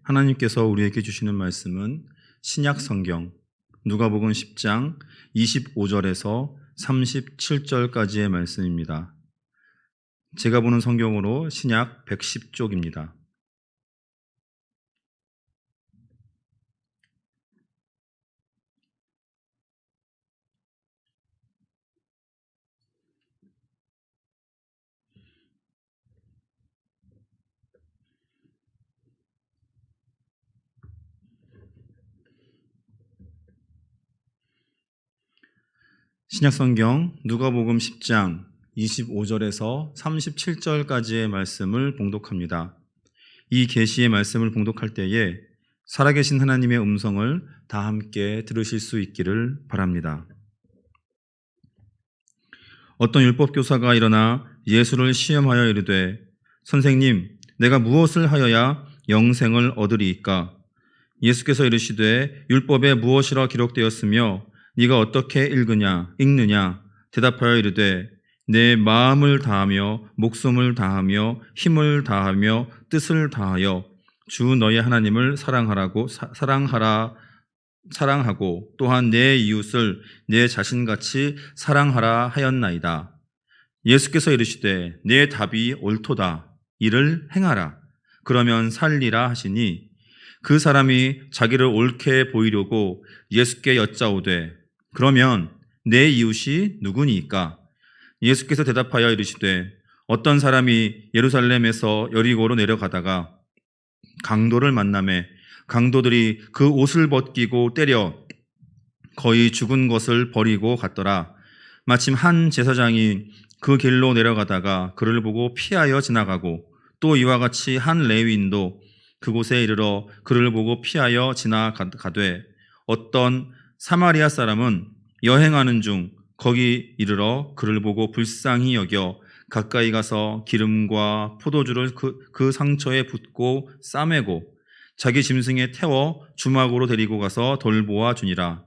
하나님께서 우리에게 주시는 말씀은 신약 성경 누가복음 10장 25절에서 37절까지의 말씀입니다. 제가 보는 성경으로 신약 110쪽입니다. 신약성경 누가복음 10장 25절에서 37절까지의 말씀을 봉독합니다. 이 계시의 말씀을 봉독할 때에 살아계신 하나님의 음성을 다 함께 들으실 수 있기를 바랍니다. 어떤 율법교사가 일어나 예수를 시험하여 이르되 선생님, 내가 무엇을 하여야 영생을 얻으리이까? 예수께서 이르시되 율법에 무엇이라 기록되었으며 네가 어떻게 읽느냐 대답하여 이르되 내 마음을 다하며 목숨을 다하며 힘을 다하며 뜻을 다하여 주 너의 하나님을 사랑하고 또한 내 이웃을 내 자신같이 사랑하라 하였나이다. 예수께서 이르시되 내 답이 옳도다. 이를 행하라. 그러면 살리라 하시니 그 사람이 자기를 옳게 보이려고 예수께 여짜오되 그러면 내 이웃이 누구니이까? 예수께서 대답하여 이르시되 어떤 사람이 예루살렘에서 여리고로 내려가다가 강도를 만나매 강도들이 그 옷을 벗기고 때려 거의 죽은 것을 버리고 갔더라. 마침 한 제사장이 그 길로 내려가다가 그를 보고 피하여 지나가고 또 이와 같이 한 레위인도 그곳에 이르러 그를 보고 피하여 지나가되 어떤 사마리아 사람은 여행하는 중 거기 이르러 그를 보고 불쌍히 여겨 가까이 가서 기름과 포도주를 그 상처에 붓고 싸매고 자기 짐승에 태워 주막으로 데리고 가서 돌보아 주니라.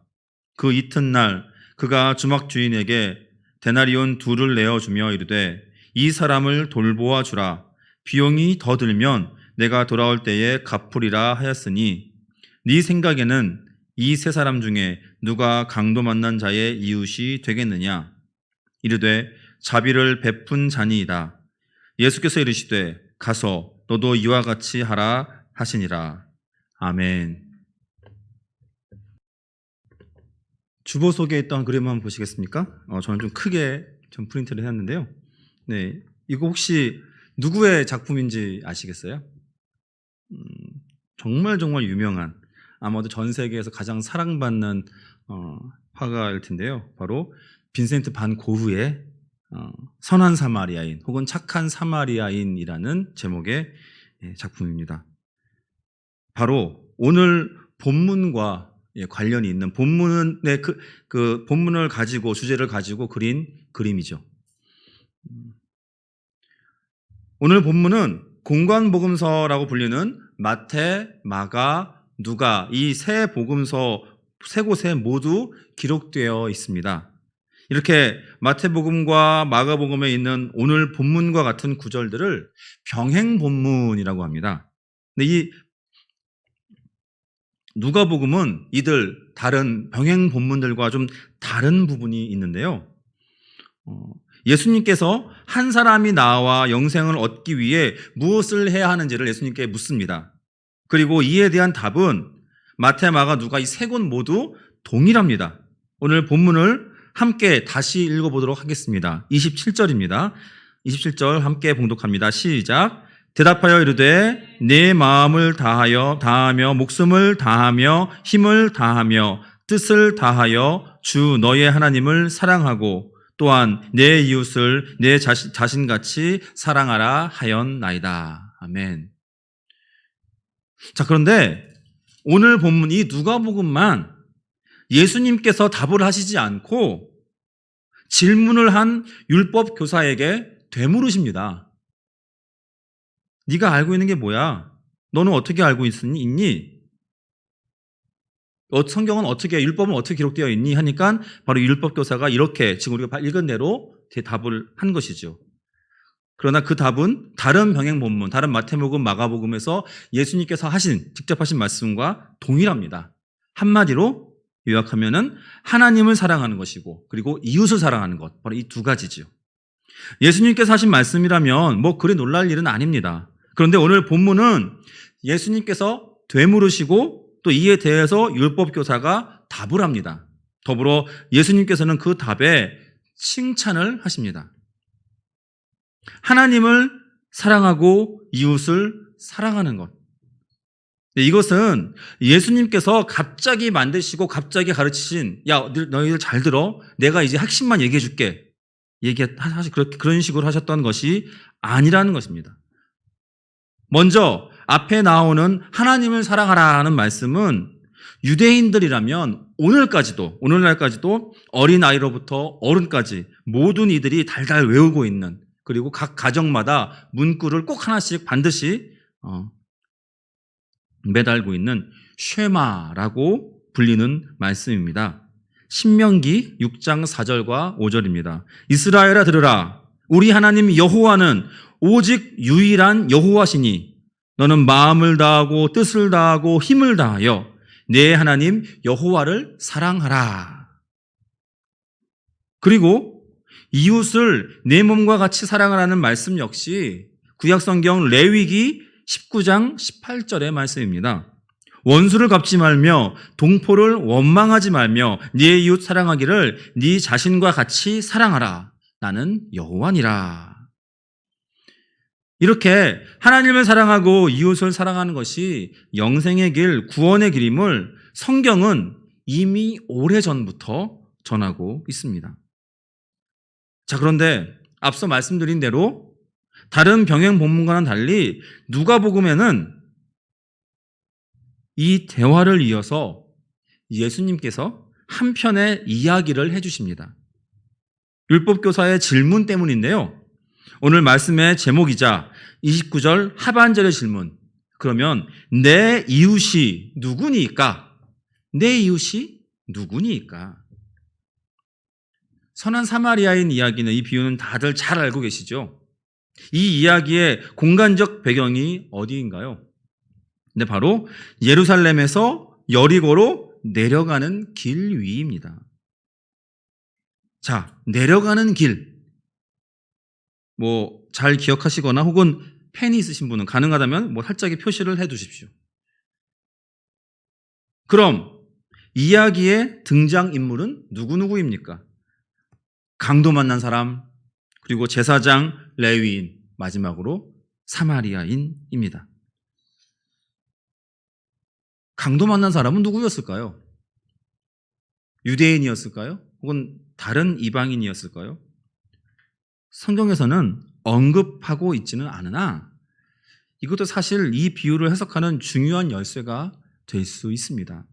그 이튿날 그가 주막 주인에게 데나리온 2를 내어주며 이르되 이 사람을 돌보아 주라. 비용이 더 들면 내가 돌아올 때에 갚으리라 하였으니 네 생각에는 이 세 사람 중에 누가 강도 만난 자의 이웃이 되겠느냐? 이르되 자비를 베푼 자니이다. 예수께서 이르시되 가서 너도 이와 같이 하라 하시니라. 아멘. 주보 속에 있던 그림 한번 보시겠습니까? 저는 좀 크게 좀 프린트를 해놨는데요. 네, 이거 혹시 누구의 작품인지 아시겠어요? 정말 유명한, 아마도 전 세계에서 가장 사랑받는 화가일 텐데요. 바로 빈센트 반 고흐의 선한 사마리아인 혹은 착한 사마리아인이라는 제목의 작품입니다. 바로 오늘 본문과 관련이 있는 본문의 그 본문을 가지고 주제를 가지고 그린 그림이죠. 오늘 본문은 공관복음서라고 불리는 마태, 마가, 누가 이 세 복음서 세 곳에 모두 기록되어 있습니다. 이렇게 마태복음과 마가복음에 있는 오늘 본문과 같은 구절들을 병행본문이라고 합니다. 근데 이 누가복음은 이들 다른 병행본문들과 좀 다른 부분이 있는데요. 예수님께서 한 사람이 나와 영생을 얻기 위해 무엇을 해야 하는지를 예수님께 묻습니다. 그리고 이에 대한 답은 마태, 마가, 누가 이 세 곳 모두 동일합니다. 오늘 본문을 함께 다시 읽어보도록 하겠습니다. 27절입니다. 27절 함께 봉독합니다. 시작. 대답하여 이르되 내 마음을 다하며 목숨을 다하며 힘을 다하며 뜻을 다하여 주 너의 하나님을 사랑하고 또한 내 이웃을 내 자신같이 사랑하라 하였나이다. 아멘. 자, 그런데 오늘 본문 이 누가복음만 예수님께서 답을 하시지 않고 질문을 한 율법 교사에게 되물으십니다. 네가 알고 있는 게 뭐야? 너는 어떻게 알고 있니? 성경은 어떻게, 율법은 어떻게 기록되어 있니? 하니까 바로 율법 교사가 이렇게 지금 우리가 읽은 대로 답을 한 것이죠. 그러나 그 답은 다른 병행 본문, 다른 마태복음, 마가복음에서 예수님께서 직접 하신 말씀과 동일합니다. 한마디로 요약하면은 하나님을 사랑하는 것이고 그리고 이웃을 사랑하는 것, 바로 이 두 가지죠. 예수님께서 하신 말씀이라면 그리 놀랄 일은 아닙니다. 그런데 오늘 본문은 예수님께서 되물으시고 또 이에 대해서 율법교사가 답을 합니다. 더불어 예수님께서는 그 답에 칭찬을 하십니다. 하나님을 사랑하고 이웃을 사랑하는 것. 이것은 예수님께서 갑자기 만드시고 갑자기 가르치신, 야, 너희들 잘 들어. 내가 이제 핵심만 얘기해 줄게. 사실 그런 식으로 하셨던 것이 아니라는 것입니다. 먼저 앞에 나오는 하나님을 사랑하라는 말씀은 유대인들이라면 오늘날까지도 어린아이로부터 어른까지 모든 이들이 달달 외우고 있는, 그리고 각 가정마다 문구를 꼭 하나씩 반드시 매달고 있는 쉐마라고 불리는 말씀입니다. 신명기 6장 4절과 5절입니다. 이스라엘아 들으라. 우리 하나님 여호와는 오직 유일한 여호와시니 너는 마음을 다하고 뜻을 다하고 힘을 다하여 내 하나님 여호와를 사랑하라. 그리고 이웃을 내 몸과 같이 사랑하라는 말씀 역시 구약성경 레위기 19장 18절의 말씀입니다. 원수를 갚지 말며 동포를 원망하지 말며 네 이웃 사랑하기를 네 자신과 같이 사랑하라. 나는 여호와니라. 이렇게 하나님을 사랑하고 이웃을 사랑하는 것이 영생의 길, 구원의 길임을 성경은 이미 오래전부터 전하고 있습니다. 자, 그런데 앞서 말씀드린 대로 다른 병행 본문과는 달리 누가복음에는 이 대화를 이어서 예수님께서 한 편의 이야기를 해주십니다. 율법교사의 질문 때문인데요. 오늘 말씀의 제목이자 29절 하반절의 질문. 그러면 내 이웃이 누구니까? 내 이웃이 누구니까? 선한 사마리아인 이야기는, 이 비유는 다들 잘 알고 계시죠? 이 이야기의 공간적 배경이 어디인가요? 근데 바로 예루살렘에서 여리고로 내려가는 길 위입니다. 자, 내려가는 길. 잘 기억하시거나 혹은 펜이 있으신 분은 가능하다면 살짝의 표시를 해 두십시오. 그럼 이야기의 등장인물은 누구입니까? 강도 만난 사람, 그리고 제사장, 레위인, 마지막으로 사마리아인입니다. 강도 만난 사람은 누구였을까요? 유대인이었을까요? 혹은 다른 이방인이었을까요? 성경에서는 언급하고 있지는 않으나 이것도 사실 이 비유를 해석하는 중요한 열쇠가 될 수 있습니다.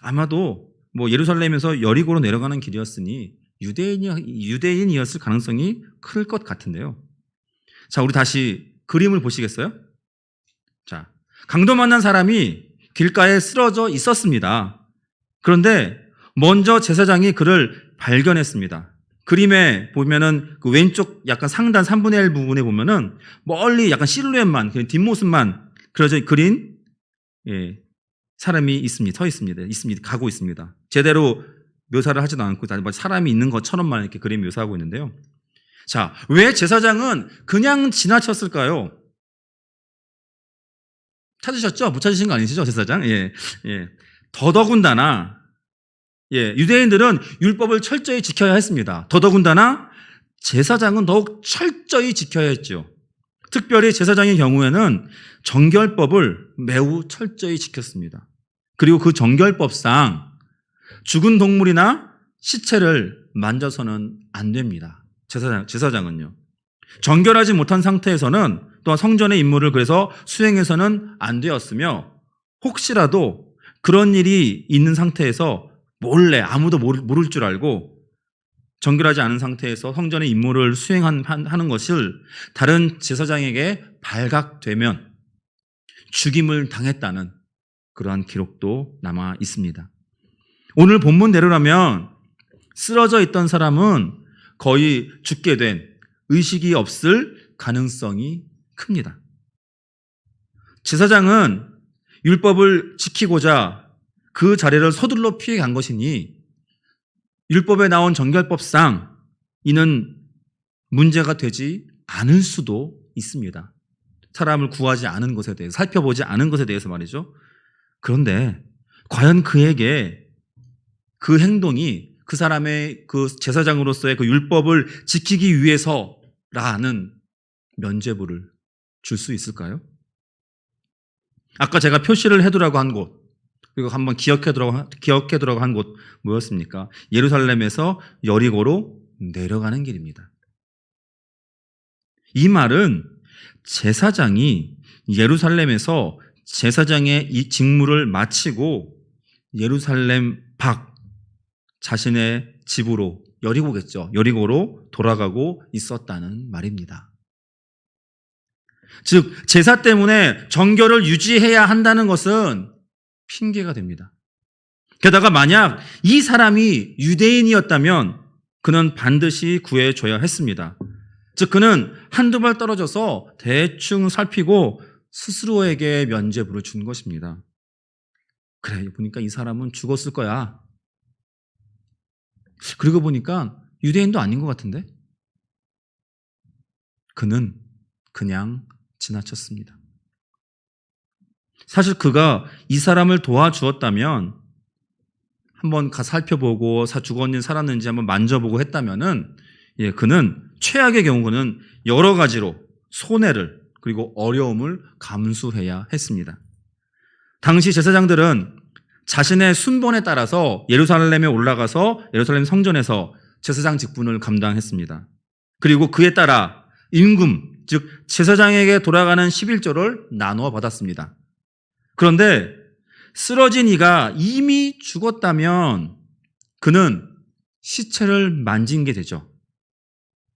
아마도 예루살렘에서 여리고로 내려가는 길이었으니 유대인이었을 가능성이 클 것 같은데요. 자, 우리 다시 그림을 보시겠어요? 자, 강도 만난 사람이 길가에 쓰러져 있었습니다. 그런데 먼저 제사장이 그를 발견했습니다. 그림에 보면은 그 왼쪽 약간 상단 3분의 1 부분에 보면은 멀리 약간 실루엣만, 뒷모습만 그린 사람이 서 있습니다. 가고 있습니다. 제대로 묘사를 하지도 않고 사람이 있는 것처럼만 이렇게 그림 묘사하고 있는데요. 자, 왜 제사장은 그냥 지나쳤을까요? 찾으셨죠? 못 찾으신 거 아니시죠, 제사장? 더더군다나, 유대인들은 율법을 철저히 지켜야 했습니다. 더더군다나 제사장은 더욱 철저히 지켜야 했죠. 특별히 제사장의 경우에는 정결법을 매우 철저히 지켰습니다. 그리고 그 정결법상 죽은 동물이나 시체를 만져서는 안 됩니다. 제사장은요. 정결하지 못한 상태에서는 또한 성전의 임무를 그래서 수행해서는 안 되었으며, 혹시라도 그런 일이 있는 상태에서 몰래 아무도 모를 줄 알고 정결하지 않은 상태에서 성전의 임무를 수행하는 것을 다른 제사장에게 발각되면 죽임을 당했다는 그러한 기록도 남아 있습니다. 오늘 본문대로라면 쓰러져 있던 사람은 거의 죽게 된, 의식이 없을 가능성이 큽니다. 제사장은 율법을 지키고자 그 자리를 서둘러 피해 간 것이니 율법에 나온 정결법상 이는 문제가 되지 않을 수도 있습니다. 사람을 구하지 않은 것에 대해서, 살펴보지 않은 것에 대해서 말이죠. 그런데 과연 그에게 그 행동이 그 사람의 그 제사장으로서의 그 율법을 지키기 위해서라는 면죄부를 줄 수 있을까요? 아까 제가 표시를 해두라고 한 곳, 그리고 한번 기억해두라고 한 곳 뭐였습니까? 예루살렘에서 여리고로 내려가는 길입니다. 이 말은 제사장이 예루살렘에서 제사장의 이 직무를 마치고 예루살렘 밖 자신의 집으로, 여리고겠죠. 여리고로 돌아가고 있었다는 말입니다. 즉 제사 때문에 정결을 유지해야 한다는 것은 핑계가 됩니다. 게다가 만약 이 사람이 유대인이었다면 그는 반드시 구해줘야 했습니다. 즉 그는 한두 발 떨어져서 대충 살피고 스스로에게 면죄부를 준 것입니다. 그래, 보니까 이 사람은 죽었을 거야. 그리고 보니까 유대인도 아닌 것 같은데? 그는 그냥 지나쳤습니다. 사실 그가 이 사람을 도와주었다면 한번 가 살펴보고 죽었는지 살았는지 한번 만져보고 했다면은 그는 최악의 경우는 여러 가지로 손해를 그리고 어려움을 감수해야 했습니다. 당시 제사장들은 자신의 순번에 따라서 예루살렘에 올라가서 예루살렘 성전에서 제사장 직분을 감당했습니다. 그리고 그에 따라 임금, 즉 제사장에게 돌아가는 11조를 나누어 받았습니다. 그런데 쓰러진 이가 이미 죽었다면 그는 시체를 만진 게 되죠.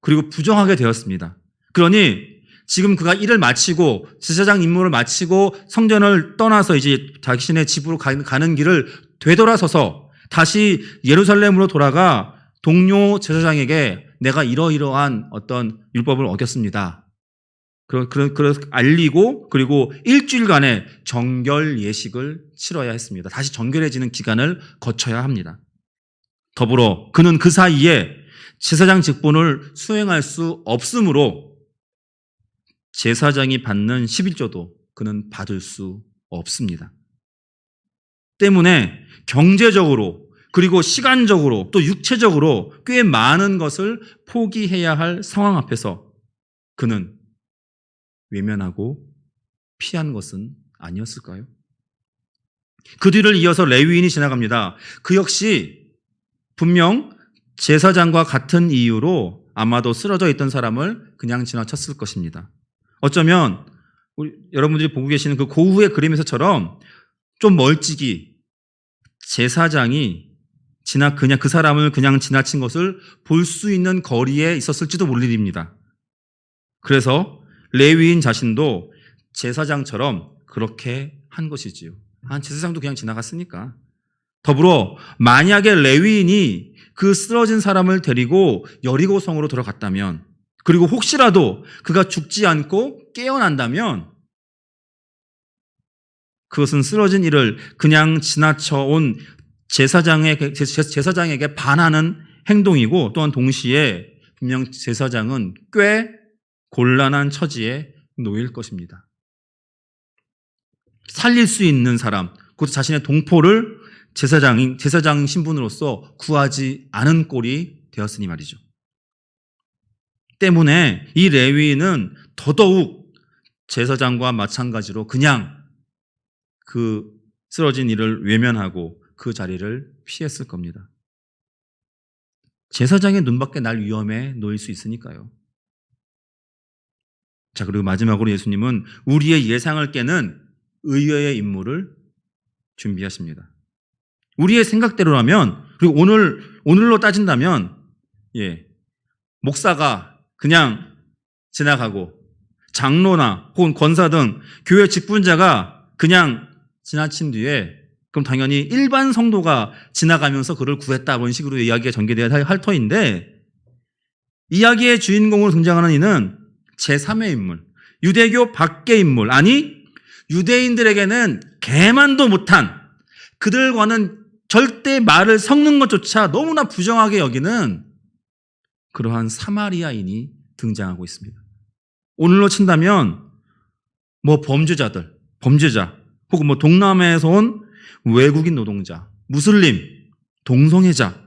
그리고 부정하게 되었습니다. 그러니 지금 그가 일을 마치고 제사장 임무를 마치고 성전을 떠나서 이제 자신의 집으로 가는 길을 되돌아서서 다시 예루살렘으로 돌아가 동료 제사장에게 내가 이러이러한 어떤 율법을 어겼습니다. 그래서 알리고 그리고 일주일간의 정결 예식을 치러야 했습니다. 다시 정결해지는 기간을 거쳐야 합니다. 더불어 그는 그 사이에 제사장 직분을 수행할 수 없으므로 제사장이 받는 11조도 그는 받을 수 없습니다. 때문에 경제적으로 그리고 시간적으로 또 육체적으로 꽤 많은 것을 포기해야 할 상황 앞에서 그는 외면하고 피한 것은 아니었을까요? 그 뒤를 이어서 레위인이 지나갑니다. 그 역시 분명 제사장과 같은 이유로 아마도 쓰러져 있던 사람을 그냥 지나쳤을 것입니다. 어쩌면 여러분들이 보고 계시는 그 고흐의 그림에서처럼 좀 멀찍이 제사장이 그냥 그 사람을 그냥 지나친 것을 볼 수 있는 거리에 있었을지도 모를 일입니다. 그래서 레위인 자신도 제사장처럼 그렇게 한 것이지요. 제사장도 그냥 지나갔으니까. 더불어 만약에 레위인이 그 쓰러진 사람을 데리고 여리고 성으로 돌아갔다면, 그리고 혹시라도 그가 죽지 않고 깨어난다면 그것은 쓰러진 이를 그냥 지나쳐온 제사장에게 반하는 행동이고, 또한 동시에 분명 제사장은 꽤 곤란한 처지에 놓일 것입니다. 살릴 수 있는 사람, 곧 자신의 동포를 제사장 신분으로서 구하지 않은 꼴이 되었으니 말이죠. 때문에 이 레위인은 더더욱 제사장과 마찬가지로 그냥 그 쓰러진 이를 외면하고 그 자리를 피했을 겁니다. 제사장의 눈밖에 날 위험에 놓일 수 있으니까요. 자, 그리고 마지막으로 예수님은 우리의 예상을 깨는 의외의 임무를 준비하십니다. 우리의 생각대로라면, 그리고 오늘로 따진다면, 목사가 그냥 지나가고 장로나 혹은 권사 등 교회 직분자가 그냥 지나친 뒤에 그럼 당연히 일반 성도가 지나가면서 그를 구했다, 그런 식으로 이야기가 전개되어야 할 터인데, 이야기의 주인공으로 등장하는 이는 제3의 인물, 유대교 밖의 인물, 아니 유대인들에게는 개만도 못한, 그들과는 절대 말을 섞는 것조차 너무나 부정하게 여기는 그러한 사마리아인이 등장하고 있습니다. 오늘로 친다면 범죄자, 혹은 동남아에서 온 외국인 노동자, 무슬림, 동성애자,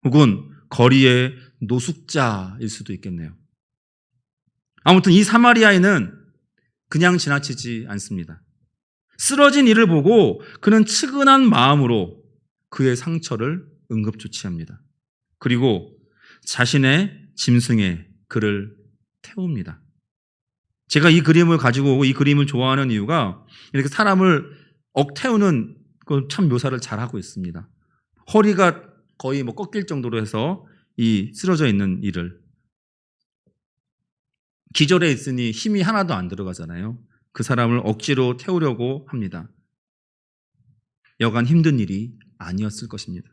혹은 거리의 노숙자일 수도 있겠네요. 아무튼 이 사마리아인은 그냥 지나치지 않습니다. 쓰러진 이를 보고 그는 측은한 마음으로 그의 상처를 응급조치합니다. 그리고 자신의 짐승에 그를 태웁니다. 제가 이 그림을 가지고 오고 이 그림을 좋아하는 이유가 이렇게 사람을 억태우는 참 묘사를 잘하고 있습니다. 허리가 거의 꺾일 정도로 해서 이 쓰러져 있는 이를, 기절해 있으니 힘이 하나도 안 들어가잖아요. 그 사람을 억지로 태우려고 합니다. 여간 힘든 일이 아니었을 것입니다.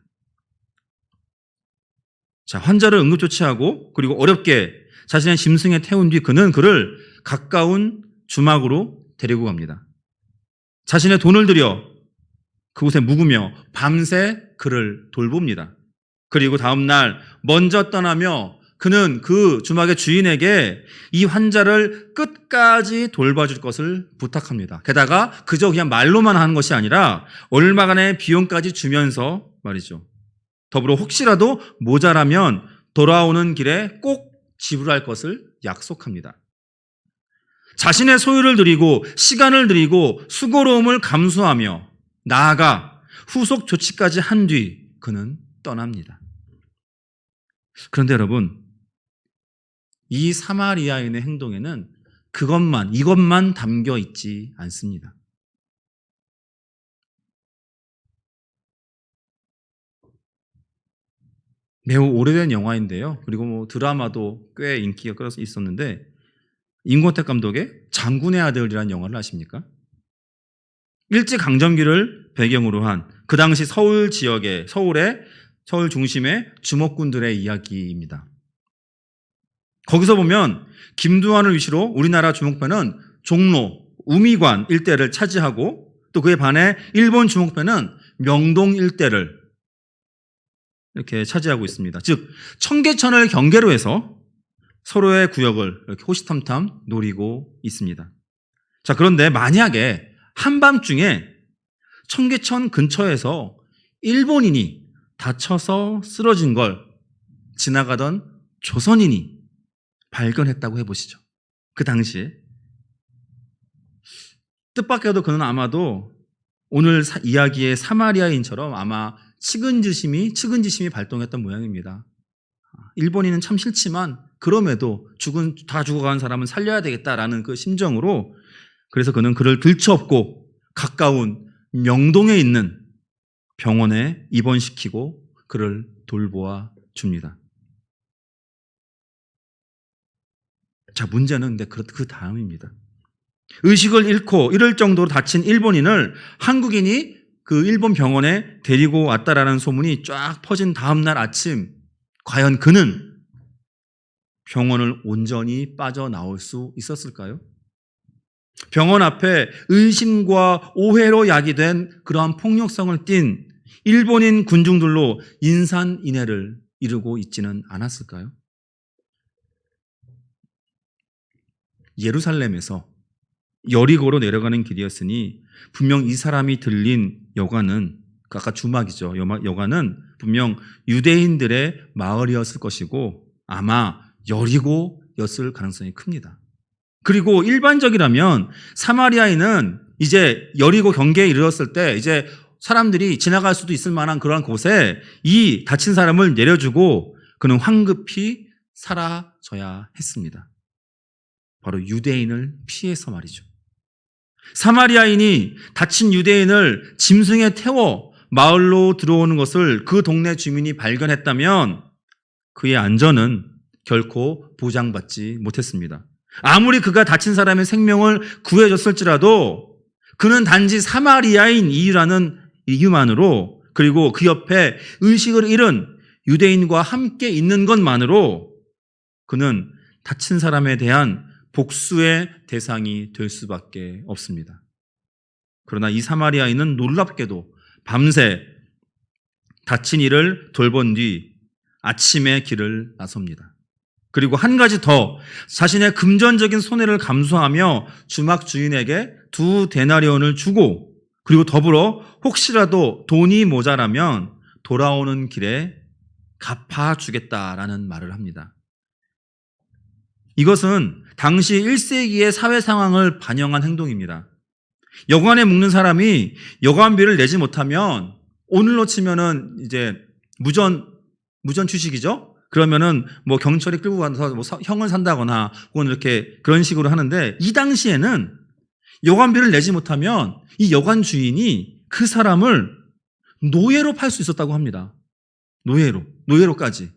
자, 환자를 응급조치하고 그리고 어렵게 자신의 짐승에 태운 뒤 그는 그를 가까운 주막으로 데리고 갑니다. 자신의 돈을 들여 그곳에 묵으며 밤새 그를 돌봅니다. 그리고 다음날 먼저 떠나며 그는 그 주막의 주인에게 이 환자를 끝까지 돌봐줄 것을 부탁합니다. 게다가 그저 그냥 말로만 하는 것이 아니라 얼마간의 비용까지 주면서 말이죠. 더불어 혹시라도 모자라면 돌아오는 길에 꼭 지불할 것을 약속합니다. 자신의 소유를 드리고 시간을 드리고 수고로움을 감수하며 나아가 후속 조치까지 한 뒤 그는 떠납니다. 그런데 여러분, 이 사마리아인의 행동에는 이것만 담겨 있지 않습니다. 매우 오래된 영화인데요. 그리고 드라마도 꽤 인기가 끌어서 있었는데, 임권택 감독의 장군의 아들이라는 영화를 아십니까? 일제강점기를 배경으로 한 그 당시 서울 중심의 주먹군들의 이야기입니다. 거기서 보면 김두한을 위시로 우리나라 주목편은 종로, 우미관 일대를 차지하고 또 그에 반해 일본 주목편은 명동 일대를 이렇게 차지하고 있습니다. 즉 청계천을 경계로 해서 서로의 구역을 이렇게 호시탐탐 노리고 있습니다. 자, 그런데 만약에 한밤중에 청계천 근처에서 일본인이 다쳐서 쓰러진 걸 지나가던 조선인이 발견했다고 해보시죠. 그 당시에 뜻밖에도 그는 아마도 오늘 이야기의 사마리아인처럼 아마 측은지심이 발동했던 모양입니다. 일본인은 참 싫지만 그럼에도 다 죽어간 사람은 살려야 되겠다라는 그 심정으로, 그래서 그는 그를 들쳐업고 가까운 명동에 있는 병원에 입원시키고 그를 돌보아 줍니다. 자, 문제는 근데 그 다음입니다. 의식을 잃고 이럴 정도로 다친 일본인을 한국인이 그 일본 병원에 데리고 왔다라는 소문이 쫙 퍼진 다음날 아침, 과연 그는 병원을 온전히 빠져나올 수 있었을까요? 병원 앞에 의심과 오해로 야기된 그러한 폭력성을 띤 일본인 군중들로 인산인해를 이루고 있지는 않았을까요? 예루살렘에서 여리고로 내려가는 길이었으니 분명 이 사람이 들린 여관은, 아까 주막이죠. 여관은 분명 유대인들의 마을이었을 것이고 아마 여리고였을 가능성이 큽니다. 그리고 일반적이라면 사마리아인은 이제 여리고 경계에 이르렀을 때 이제 사람들이 지나갈 수도 있을 만한 그러한 곳에 이 다친 사람을 내려주고 그는 황급히 사라져야 했습니다. 바로 유대인을 피해서 말이죠. 사마리아인이 다친 유대인을 짐승에 태워 마을로 들어오는 것을 그 동네 주민이 발견했다면 그의 안전은 결코 보장받지 못했습니다. 아무리 그가 다친 사람의 생명을 구해줬을지라도 그는 단지 사마리아인 이유라는 이유만으로, 그리고 그 옆에 의식을 잃은 유대인과 함께 있는 것만으로 그는 다친 사람에 대한 복수의 대상이 될 수밖에 없습니다. 그러나 이 사마리아인은 놀랍게도 밤새 다친 이를 돌본 뒤 아침에 길을 나섭니다. 그리고 한 가지 더, 자신의 금전적인 손해를 감수하며 주막 주인에게 2데나리온을 주고, 그리고 더불어 혹시라도 돈이 모자라면 돌아오는 길에 갚아주겠다라는 말을 합니다. 이것은 당시 1세기의 사회 상황을 반영한 행동입니다. 여관에 묵는 사람이 여관비를 내지 못하면, 오늘로 치면은 이제 무전 취식이죠? 그러면은 뭐 경찰이 끌고 가서 뭐 형을 산다거나 혹은 이렇게 그런 식으로 하는데, 이 당시에는 여관비를 내지 못하면 이 여관 주인이 그 사람을 노예로 팔 수 있었다고 합니다. 노예로까지.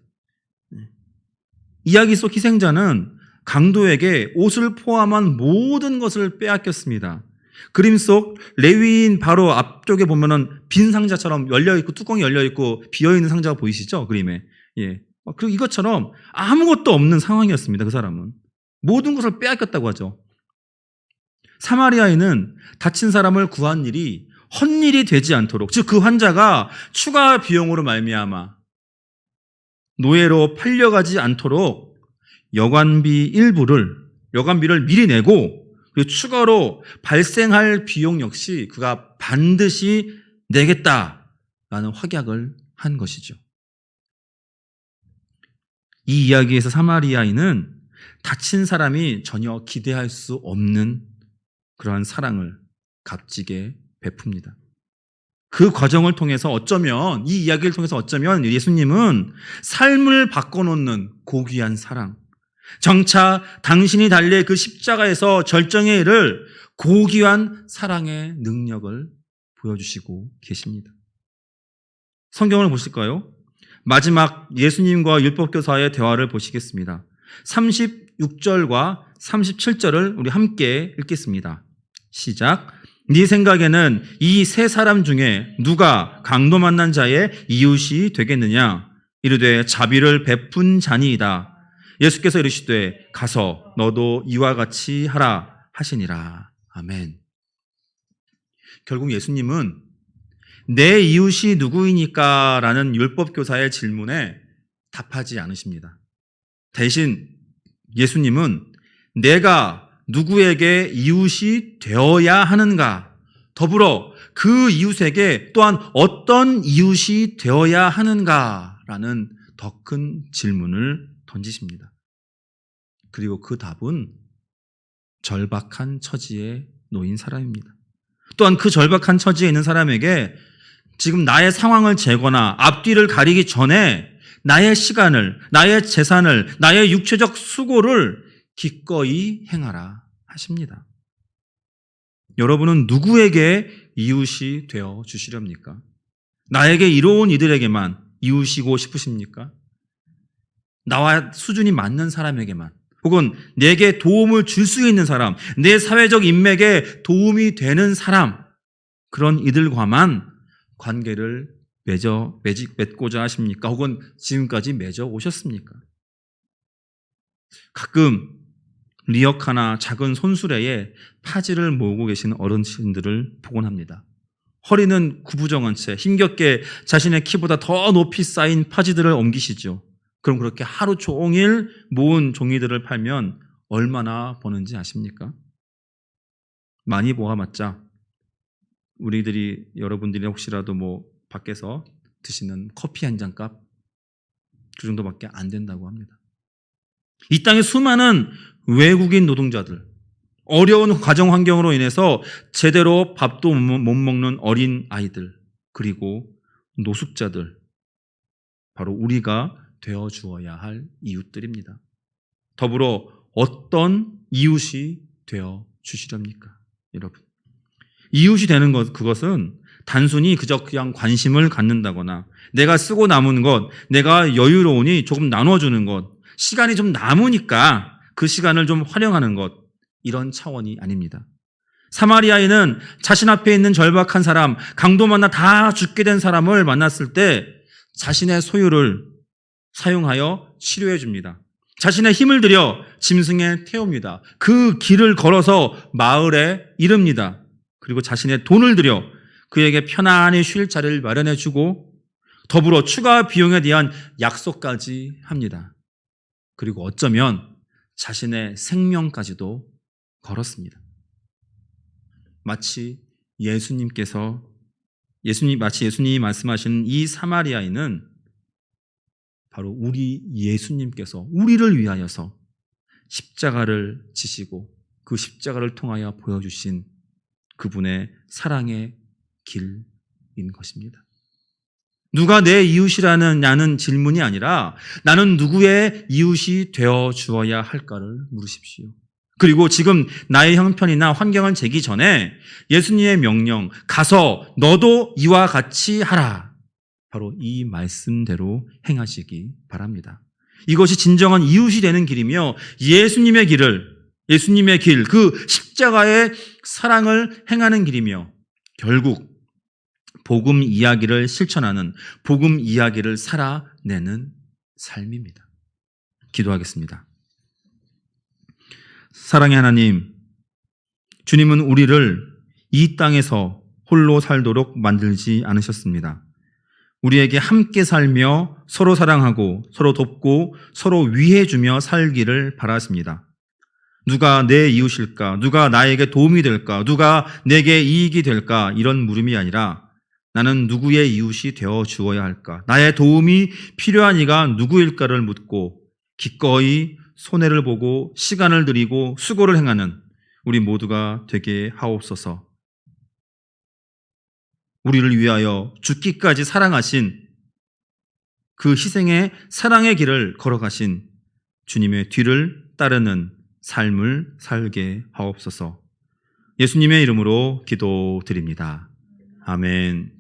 이야기 속 희생자는 강도에게 옷을 포함한 모든 것을 빼앗겼습니다. 그림 속 레위인 바로 앞쪽에 보면은 빈 상자처럼 열려있고 뚜껑이 열려있고 비어있는 상자가 보이시죠? 그림에. 예. 그리고 이것처럼 아무것도 없는 상황이었습니다. 그 사람은. 모든 것을 빼앗겼다고 하죠. 사마리아인은 다친 사람을 구한 일이 헛일이 되지 않도록, 즉 그 환자가 추가 비용으로 말미암아 노예로 팔려가지 않도록 여관비를 미리 내고, 그리고 추가로 발생할 비용 역시 그가 반드시 내겠다라는 확약을 한 것이죠. 이 이야기에서 사마리아인은 다친 사람이 전혀 기대할 수 없는 그러한 사랑을 값지게 베풉니다. 그 과정을 통해서 어쩌면, 이 이야기를 통해서 어쩌면 예수님은 삶을 바꿔놓는 고귀한 사랑, 정차 당신이 달릴 그 십자가에서 절정에 이를 고귀한 사랑의 능력을 보여주시고 계십니다. 성경을 보실까요? 마지막 예수님과 율법교사의 대화를 보시겠습니다. 36절과 37절을 우리 함께 읽겠습니다. 시작. 네 생각에는 이 세 사람 중에 누가 강도 만난 자의 이웃이 되겠느냐? 이르되 자비를 베푼 자니이다. 예수께서 이르시되 가서 너도 이와 같이 하라 하시니라. 아멘. 결국 예수님은 내 이웃이 누구이니까? 라는 율법교사의 질문에 답하지 않으십니다. 대신 예수님은 내가 누구에게 이웃이 되어야 하는가, 더불어 그 이웃에게 또한 어떤 이웃이 되어야 하는가라는 더 큰 질문을 던지십니다. 그리고 그 답은 절박한 처지에 놓인 사람입니다. 또한 그 절박한 처지에 있는 사람에게 지금 나의 상황을 재거나 앞뒤를 가리기 전에 나의 시간을, 나의 재산을, 나의 육체적 수고를 기꺼이 행하라 하십니다. 여러분은 누구에게 이웃이 되어 주시렵니까? 나에게 이로운 이들에게만 이웃이고 싶으십니까? 나와 수준이 맞는 사람에게만, 혹은 내게 도움을 줄 수 있는 사람, 내 사회적 인맥에 도움이 되는 사람, 그런 이들과만 관계를 맺고자 하십니까? 혹은 지금까지 맺어 오셨습니까? 가끔 리어카나 작은 손수레에 파지를 모으고 계신 어르신들을 보곤 합니다. 허리는 구부정한 채 힘겹게 자신의 키보다 더 높이 쌓인 파지들을 옮기시죠. 그럼 그렇게 하루 종일 모은 종이들을 팔면 얼마나 버는지 아십니까? 많이 모아봤자 여러분들이 혹시라도 뭐 밖에서 드시는 커피 한 잔 값, 그 정도밖에 안 된다고 합니다. 이 땅의 수많은 외국인 노동자들, 어려운 가정 환경으로 인해서 제대로 밥도 못 먹는 어린 아이들, 그리고 노숙자들, 바로 우리가 되어 주어야 할 이웃들입니다. 더불어 어떤 이웃이 되어 주시렵니까? 여러분, 이웃이 되는 것, 그것은 단순히 그냥 관심을 갖는다거나 내가 쓰고 남은 것, 내가 여유로우니 조금 나눠주는 것, 시간이 좀 남으니까 그 시간을 좀 활용하는 것, 이런 차원이 아닙니다. 사마리아인은 자신 앞에 있는 절박한 사람, 강도 만나 다 죽게 된 사람을 만났을 때 자신의 소유를 사용하여 치료해 줍니다. 자신의 힘을 들여 짐승에 태웁니다. 그 길을 걸어서 마을에 이릅니다. 그리고 자신의 돈을 들여 그에게 편안히 쉴 자리를 마련해 주고 더불어 추가 비용에 대한 약속까지 합니다. 그리고 어쩌면 자신의 생명까지도 걸었습니다. 마치 예수님이 말씀하시는 이 사마리아인은 바로 우리 예수님께서 우리를 위하여서 십자가를 지시고 그 십자가를 통하여 보여주신 그분의 사랑의 길인 것입니다. 누가 내 이웃이라는 질문이 아니라 나는 누구의 이웃이 되어 주어야 할까를 물으십시오. 그리고 지금 나의 형편이나 환경을 재기 전에 예수님의 명령, 가서 너도 이와 같이 하라. 바로 이 말씀대로 행하시기 바랍니다. 이것이 진정한 이웃이 되는 길이며 예수님의 길, 그 십자가의 사랑을 행하는 길이며 결국 복음 이야기를 실천하는, 복음 이야기를 살아내는 삶입니다. 기도하겠습니다. 사랑의 하나님, 주님은 우리를 이 땅에서 홀로 살도록 만들지 않으셨습니다. 우리에게 함께 살며 서로 사랑하고 서로 돕고 서로 위해주며 살기를 바라십니다. 누가 내 이웃일까? 누가 나에게 도움이 될까? 누가 내게 이익이 될까? 이런 물음이 아니라 나는 누구의 이웃이 되어 주어야 할까? 나의 도움이 필요한 이가 누구일까를 묻고 기꺼이 손해를 보고 시간을 들이고 수고를 행하는 우리 모두가 되게 하옵소서. 우리를 위하여 죽기까지 사랑하신 그 희생의 사랑의 길을 걸어가신 주님의 뒤를 따르는 삶을 살게 하옵소서. 예수님의 이름으로 기도드립니다. 아멘.